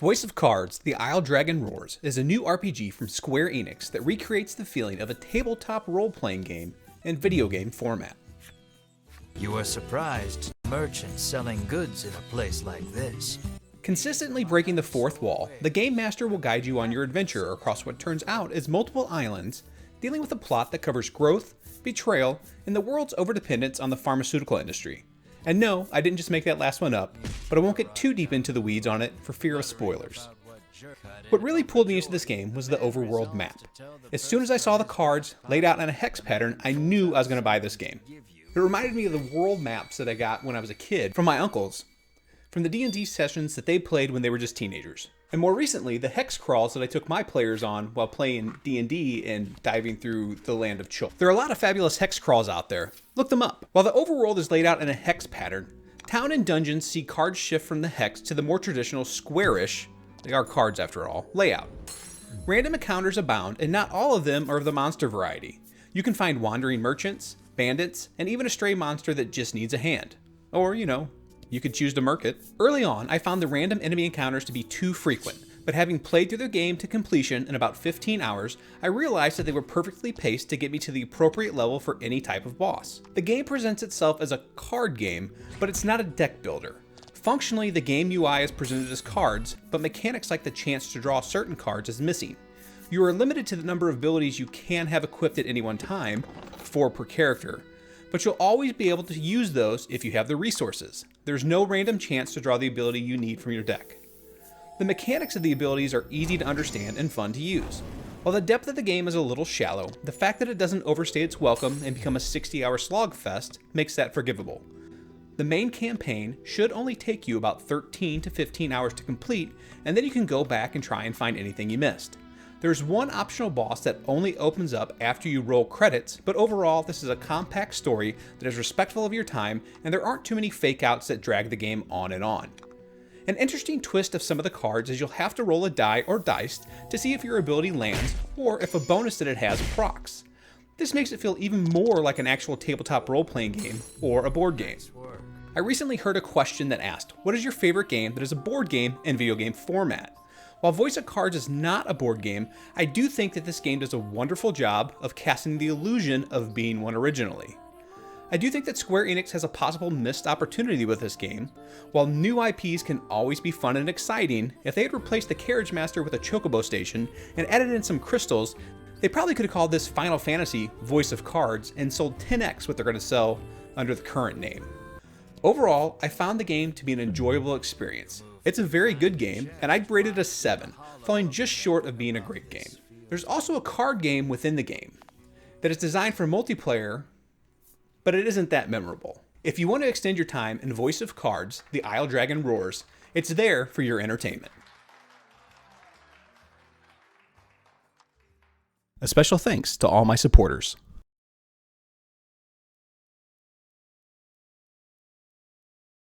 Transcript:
Voice of Cards, The Isle Dragon Roars is a new RPG from Square Enix that recreates the feeling of a tabletop role-playing game in video game format. You are surprised, merchants selling goods in a place like this. Consistently breaking the fourth wall, the Game Master will guide you on your adventure across what turns out as multiple islands, dealing with a plot that covers growth, betrayal, and the world's overdependence on the pharmaceutical industry. And no, I didn't just make that last one up, but I won't get too deep into the weeds on it for fear of spoilers. What really pulled me into this game was the overworld map. As soon as I saw the cards laid out in a hex pattern, I knew I was going to buy this game. It reminded me of the world maps that I got when I was a kid from my uncles, from the D&D sessions that they played when they were just teenagers. And more recently, the hex crawls that I took my players on while playing D&D and diving through the land of Chult. There are a lot of fabulous hex crawls out there. Look them up. While the overworld is laid out in a hex pattern, town and dungeons see cards shift from the hex to the more traditional squarish, they are cards after all, layout. Random encounters abound, and not all of them are of the monster variety. You can find wandering merchants, bandits, and even a stray monster that just needs a hand. Or, you could choose to murk it. Early on, I found the random enemy encounters to be too frequent, but having played through the game to completion in about 15 hours, I realized that they were perfectly paced to get me to the appropriate level for any type of boss. The game presents itself as a card game, but it's not a deck builder. Functionally, the game UI is presented as cards, but mechanics like the chance to draw certain cards is missing. You are limited to the number of abilities you can have equipped at any one time, 4 per character, but you'll always be able to use those if you have the resources. There's no random chance to draw the ability you need from your deck. The mechanics of the abilities are easy to understand and fun to use. While the depth of the game is a little shallow, the fact that it doesn't overstay its welcome and become a 60-hour slogfest makes that forgivable. The main campaign should only take you about 13 to 15 hours to complete, and then you can go back and try and find anything you missed. There's one optional boss that only opens up after you roll credits, but overall this is a compact story that is respectful of your time, and there aren't too many fake outs that drag the game on and on. An interesting twist of some of the cards is you'll have to roll a die or dice to see if your ability lands, or if a bonus that it has procs. This makes it feel even more like an actual tabletop role-playing game, or a board game. I recently heard a question that asked, what is your favorite game that is a board game in video game format? While Voice of Cards is not a board game, I do think that this game does a wonderful job of casting the illusion of being one originally. I do think that Square Enix has a possible missed opportunity with this game. While new IPs can always be fun and exciting, if they had replaced the Carriage Master with a Chocobo Station and added in some crystals, they probably could have called this Final Fantasy Voice of Cards and sold 10x what they're going to sell under the current name. Overall, I found the game to be an enjoyable experience. It's a very good game, and I'd rate it a 7, falling just short of being a great game. There's also a card game within the game that is designed for multiplayer, but it isn't that memorable. If you want to extend your time in Voice of Cards, The Isle Dragon Roars, it's there for your entertainment. A special thanks to all my supporters.